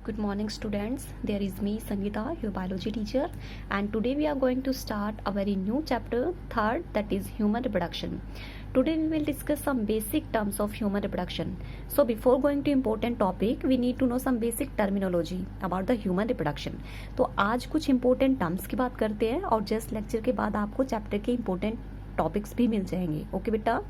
Good morning students, there is me Sangeeta, your biology teacher, and today we are going to start a very new chapter, third, that is human reproduction. Today we will discuss some basic terms of human reproduction. So before going to important topic, we need to know some basic terminology about the human reproduction. तो आज कुछ important terms की बात करते हैं और just lecture के बाद आपको चैप्टर के important टॉपिक्स भी मिल जाएंगे. ओके बेटा,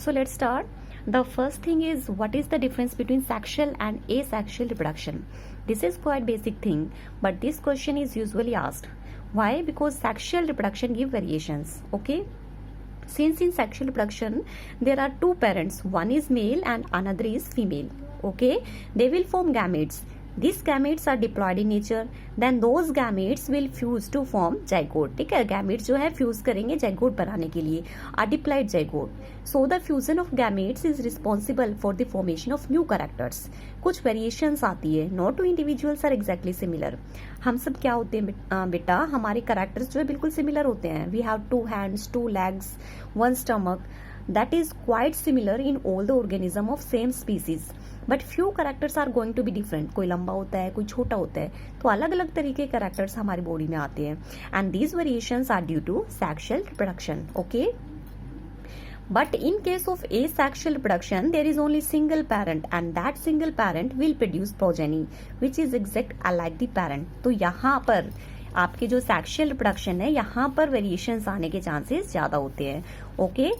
so let's start. The first thing is, what is the difference between sexual and asexual reproduction? This is quite basic thing, but this question is usually asked. Why? Because sexual reproduction give variations. Okay. Since in sexual reproduction there are two parents, one is male and another is female. Okay. They will form gametes. These gametes are diploid in nature. Then those gametes will fuse to form zygote. ठीक है, gametes जो है fuse करेंगे zygote बनाने के लिए, a diploid zygote. So the fusion of gametes is responsible for the formation of new characters. कुछ variations आती है. No two individuals are exactly similar. हम सब क्या होते हैं बेटा, हमारे characters जो है बिल्कुल similar होते हैं. We have two hands, two legs, one stomach. That is quite similar in all the organism of same species. But few characters are going to be different. कोई लंबा होता है, कोई छोटा होता है, तो अलग अलग तरीके के कैरेक्टर्स हमारी बॉडी में आते हैं. And these variations are due to sexual reproduction. Okay, but in case of asexual reproduction there is only single parent and that single parent will produce progeny which is exact alike the parent. तो यहाँ पर आपके जो sexual reproduction है यहाँ पर variations आने के चांसेस ज्यादा होते हैं. ओके,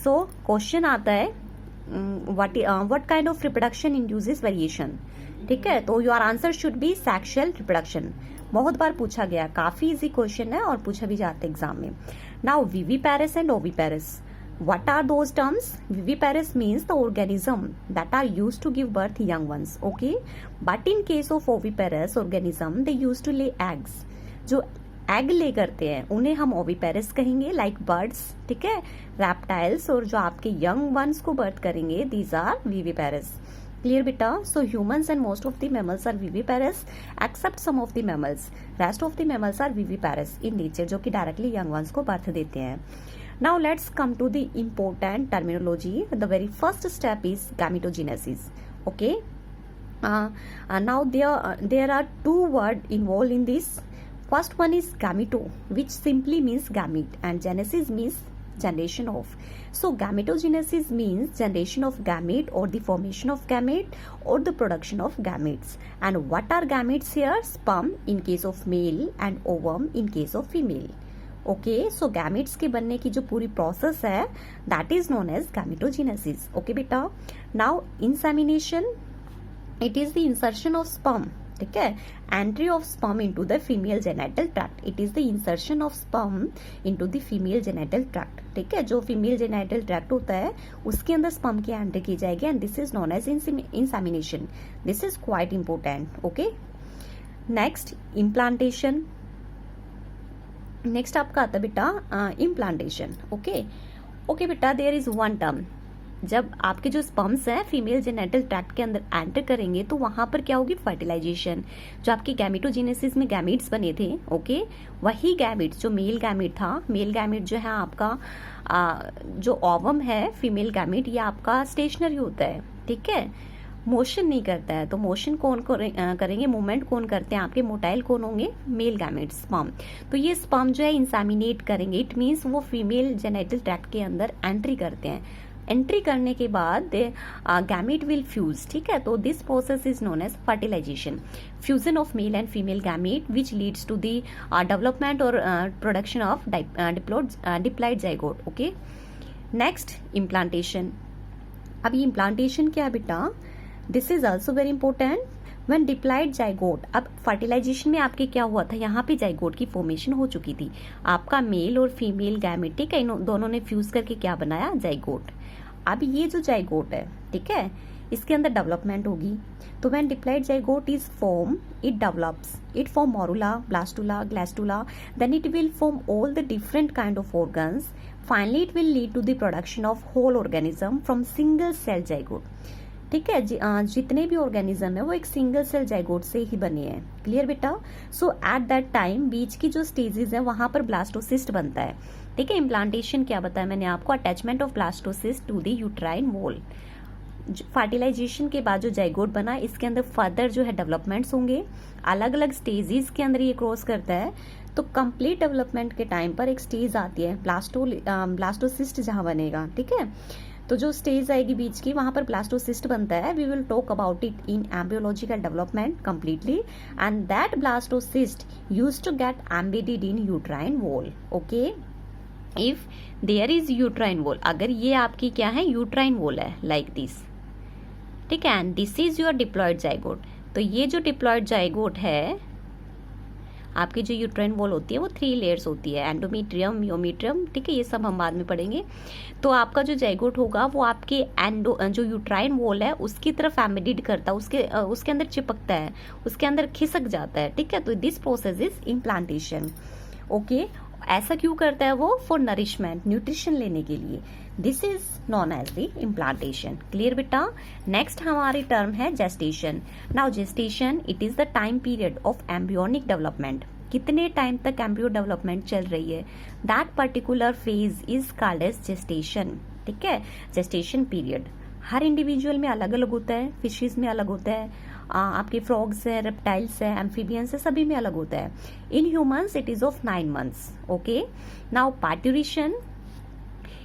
सो क्वेश्चन आता है what kind of reproduction induces variation. ठीक है, तो your answer should be sexual reproduction. बहुत बार पूछा गया, काफी इजी क्वेश्चन है और पूछा भी जाता है एग्जाम में. Now viviparous and oviparous, what are those terms? Viviparous means the organism that are used to give birth young ones. Okay, but in case of oviparous organism they used to lay eggs. जो egg ले करते हैं उन्हें हम oviparous कहेंगे, like birds. ठीक है, reptiles, और जो आपके यंग वंस को बर्थ करेंगे दीज आर विविपेरस. क्लियर बेटा? So humans and most of the mammals are viviparous except some of the mammals. Rest of the mammals are viviparous in nature, जो कि डायरेक्टली यंग वंस को birth देते हैं. Now let's come to the important terminology. The very first step is gametogenesis. Okay, now there are two word involve in this. First one is gameto, which simply means gamete, and genesis means generation of. So gametogenesis means generation of gamete or the formation of gamete or the production of gametes. And what are gametes here? Sperm in case of male and ovum in case of female. Okay, so gametes के बनने की जो पूरी process है that is known as gametogenesis. Okay बेटा, now insemination, it is the insertion of sperm. ठीक है, entry of sperm into the female genital tract. It is the insertion of sperm into the female genital tract. ठीक है, जो female genital tract होता है उसके अंदर स्पर्म की एंट्री की जाएगी and this is known as insemination. This is quite important. Okay, next implantation. Next आपका आता है बेटा इम्प्लांटेशन. ओके बेटा, देयर इज वन टर्म. जब आपके जो स्पर्म्स हैं फीमेल जेनेटल ट्रैक्ट के अंदर एंटर करेंगे तो वहां पर क्या होगी? फर्टिलाइजेशन. जो आपके गैमेटोजेनेसिस में गैमेट्स बने थे, ओके, वही गैमेट्स जो मेल गैमेट था, मेल गैमेट जो है आपका जो ओवम है फीमेल गैमेट, ये आपका स्टेशनरी होता है. ठीक है, मोशन नहीं करता है. तो मोशन कौन करेंगे, मूवमेंट कौन करते हैं? आपके मोटाइल कौन होंगे? Male gamete, sperm. तो ये स्पर्म जो है इंसेमिनेट करेंगे. इट मीन्स वो फीमेल जेनेटल ट्रैक्ट के अंदर एंट्री करते हैं. एंट्री करने के बाद गैमेट विल फ्यूज. ठीक है, तो this process is known as fertilization. Fusion of male and female gamete which leads to the development और production of diploid zygote. Okay, next implantation. अब ये इम्प्लांटेशन क्या है बेटा? This is also very important. When diploid zygote, अब fertilization में आपके क्या हुआ था? यहाँ पे जाइगोट की फॉर्मेशन हो चुकी थी. आपका मेल और फीमेल गैमेट, ठीक है, इन दोनों ने फ्यूज करके क्या बनाया? जाइगोट. अब ये जो जाइगोट है, ठीक है, इसके अंदर डेवलपमेंट होगी. तो when diploid zygote is form, it develops. It form morula, blastula, gastrula. Then it will form all the different kind of organs. Finally it will lead to the production of whole organism from single cell zygote. ठीक है, जितने भी organism है वो एक single cell zygote से ही बने हैं. क्लियर बेटा? सो एट दैट टाइम बीच की जो स्टेजेस है वहां पर ब्लास्टोसिस्ट बनता है. ठीक है, इम्प्लांटेशन क्या बताया मैंने आपको? Attachment of blastocyst to the uterine wall. Fertilisation के बाद जो जाइगोट बना, इसके अंदर फर्दर जो है डेवलपमेंट्स होंगे, अलग अलग स्टेजेस के अंदर ये क्रॉस करता है। तो कंप्लीट डेवलपमेंट के टाइम पर एक स्टेज आती है ब्लास्टोसिस्ट जहाँ बनेगा, ठीक है। तो जो स्टेज आएगी बीच की, वहां पर ब्लास्टोसिस्ट बनता है। We will talk about it in embryological development completely, and that blastocyst used to get embedded in uterine wall. Okay, if there is uterine wall, अगर ये आपकी क्या है, यूट्राइन वॉल है लाइक दिस, ठीक है, and this is your diploid zygote. तो ये जो डिप्लॉयड जाइगोट है, आपकी जो यूट्राइन वॉल होती है वो 3 लेयर्स होती है, एंडोमेट्रियम, मियोमेट्रियम, ठीक है, ये सब हम बाद में पढ़ेंगे। तो आपका जो जाइगोट होगा वो आपके जो यूट्राइन वॉल है उसकी तरफ एम्बेडेड करता है, उसके अंदर चिपकता है, उसके अंदर खिसक जाता है, ठीक है। तो this process is implantation. Okay, ऐसा क्यों करता है वो? फॉर नरिशमेंट, न्यूट्रिशन लेने के लिए। This is known as the implantation. Clear बेटा? नेक्स्ट हमारी टर्म है gestation. Now gestation, it is the time period of embryonic development. कितने टाइम तक एम्ब्रियो डेवलपमेंट चल रही है, that particular phase is called as gestation, ठीक है। जेस्टेशन पीरियड हर इंडिविजुअल में अलग अलग होता है, फिशेज में अलग होता है, आपके फ्रॉग्स है, रेप्टाइल्स है, एम्फीबियंस है, सभी में अलग होता है। In humans it is of 9 months। Okay, now parturition,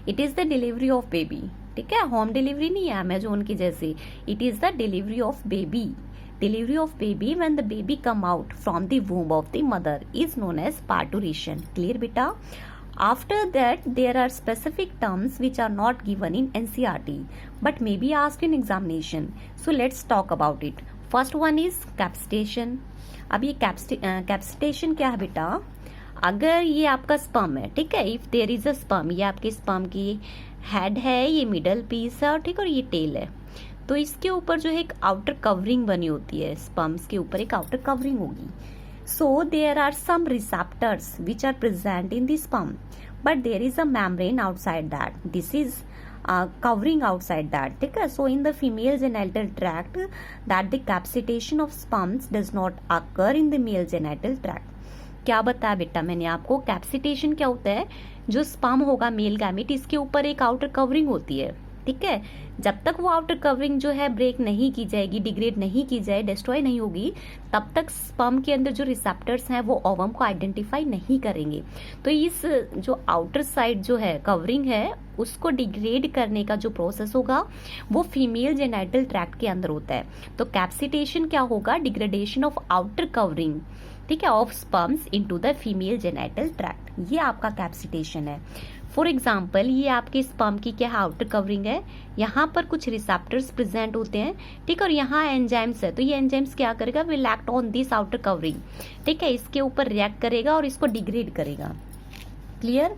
it is the delivery of baby, ठीक है, होम डिलीवरी नहीं है अमेजोन की जैसी, it is the delivery of baby. Delivery of baby when the baby come out from the womb of the mother is known as parturition. Clear बेटा? After that, there are specific terms which are not given in NCERT but may be asked in examination. So let's talk about it. First one is capacitation. अब ये capacitation क्या है बेटा? अगर ये आपका sperm है, ठीक है, if there is a sperm, ये आपके स्पर्म की हेड है, ये मिडल पीस है, ठीक है, और ये टेल है। तो इसके ऊपर जो है एक आउटर कवरिंग बनी होती है, स्पर्म्स के ऊपर एक आउटर कवरिंग होगी। So there are some receptors which are present in the sperm, but there is a membrane outside that. This is covering outside that, ठीक है। So in the female genital tract, that the capacitation of sperms does not occur in the male genital tract. क्या बताया बेटा मैंने आपको? कैप्सिटेशन क्या होता है? जो स्पर्म होगा मेल गैमेट, इसके ऊपर एक आउटर कवरिंग होती है, ठीक है। जब तक वो आउटर कवरिंग जो है ब्रेक नहीं की जाएगी, डिग्रेड नहीं की जाए, डिस्ट्रॉय नहीं होगी, तब तक स्पर्म के अंदर जो रिसेप्टर्स हैं वो ओवम को आइडेंटिफाई नहीं करेंगे। तो इस जो आउटर साइड जो है कवरिंग है, उसको डिग्रेड करने का जो प्रोसेस होगा वो फीमेल जेनाइटल ट्रैक्ट के अंदर होता है। तो कैप्सिटेशन क्या होगा? डिग्रेडेशन ऑफ आउटर कवरिंग, ठीक है, of sperms into the female genital tract. ये आपका कैप्सिटेशन है। फॉर एग्जाम्पल, ये आपके स्पर्म की क्या आउटर कवरिंग है, यहाँ पर कुछ रिसेप्टर्स प्रेजेंट होते हैं, ठीक है, और यहाँ एंजाइम्स है। तो ये एंजाइम्स क्या करेगा? Will act on this outer covering, ठीक है, इसके ऊपर रिएक्ट करेगा और इसको डिग्रेड करेगा। क्लियर?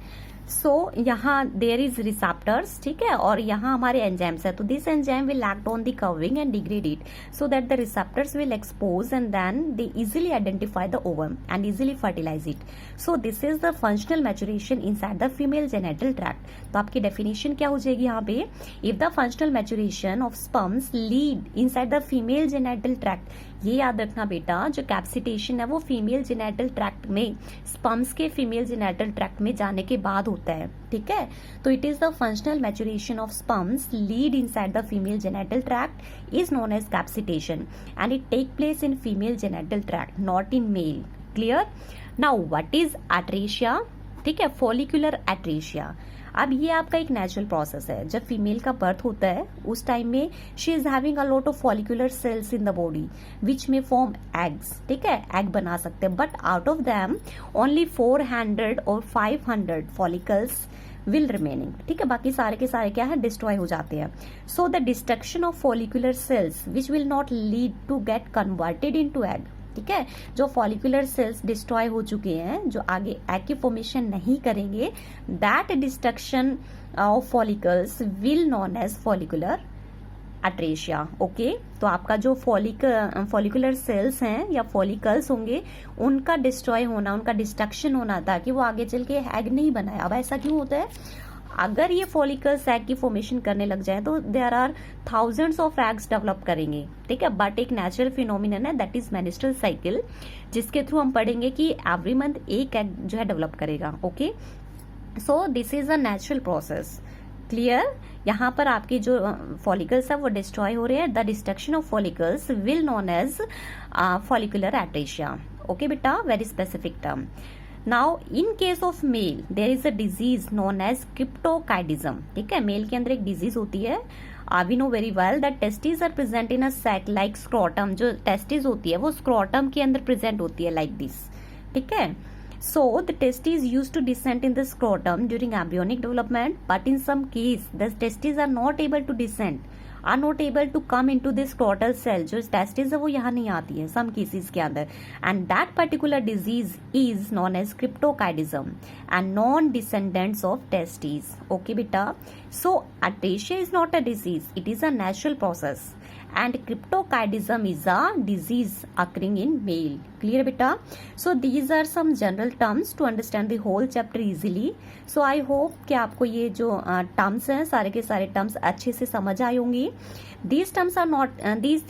सो यहाँ देयर इज रिसेप्टर्स, ठीक है, और यहाँ हमारे एंजाइम्स है। तो this enzyme will act on the covering and degrade it so that the receptors will expose and then they easily identify the ovum and easily fertilise it. So this is the functional maturation inside the female genital tract. तो आपकी definition क्या हो जाएगी यहाँ पे? If the functional maturation of sperms lead inside the female genital tract, ये याद रखना बेटा, जो कैप्सिटेशन है वो फीमेल जेनेटल ट्रैक्ट में, स्पर्म्स के फीमेल जेनेटल ट्रैक्ट में जाने के बाद होता है, ठीक है। तो it is the functional maturation of sperms lead inside the female genital tract is known as capacitation and it take place in female genital tract, not in male. Clear? Now what is atresia? ठीक है, follicular एट्रेशिया। अब ये आपका एक natural process है। जब female का birth होता है उस टाइम में she is having a lot of follicular cells in the body which में फॉर्म एग्स, ठीक है, एग बना सकते हैं, but out of them only 400 और 500 फॉलिकल्स विल रिमेनिंग, ठीक है, बाकी सारे के सारे क्या है? डिस्ट्रॉय हो जाते हैं। So the destruction of follicular cells which will not lead to get converted into egg, ठीक है, जो फॉलिकुलर सेल्स डिस्ट्रॉय हो चुके हैं, जो आगे एग की फॉर्मेशन नहीं करेंगे, that destruction of follicles will known as follicular atresia. Okay, तो आपका जो फॉलिकुलर सेल्स हैं या फॉलिकल्स होंगे, उनका डिस्ट्रॉय होना, उनका डिस्ट्रक्शन होना, ताकि वो आगे चल के एग नहीं बनाए। अब ऐसा क्यों होता है? अगर ये फॉलिकल्स एग की फॉर्मेशन करने लग जाए तो there are thousands of eggs develop करेंगे, ठीक है, बट एक नेचुरल फिनोमिनन है, दैट इज मेनिस्ट्रुअल साइकिल, जिसके थ्रू हम पढ़ेंगे कि एवरी मंथ एक एग जो है डेवलप करेगा। Okay, so this is a natural process. Clear. यहाँ पर आपके जो फॉलिकल्स है वो डिस्ट्रॉय हो रहे हैं। The destruction of follicles will known as follicular atresia. Okay बेटा, very specific term. Now in case of male there is a disease known as cryptorchidism. ठीक है, मेल के अंदर एक डिजीज होती है। We know very well that testis are present in a sac like scrotum. जो testis होती है वो स्क्रोटम के अंदर प्रेजेंट होती है लाइक दिस। ठीक है, so the testes used to descend in the scrotum during embryonic development, but in some case the testes are not able to descend, are not able to come into the scrotal cell. जो testes है वो यहाँ नहीं आती है some cases के अंदर, and that particular disease is known as cryptokidism and non-descendants of testes. Okay बेटा, so atresia is not a disease, it is a natural process. And cryptokidism is a disease occurring in male. Clear beta? So these are some general terms to understand the whole chapter easily. So I hope कि आपको ये जो terms हैं सारे के सारे terms अच्छे से समझ आए होंगी। These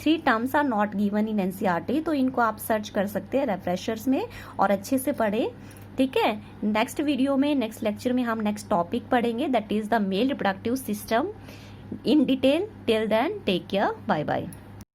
three terms are not given in NCERT, तो इनको आप सर्च कर सकते हैं रेफ्रेशर्स में और अच्छे से पढ़े। ठीक है, नेक्स्ट वीडियो में, नेक्स्ट लेक्चर में हम नेक्स्ट टॉपिक पढ़ेंगे, that is the male reproductive system in detail. Till then, take care. Bye bye.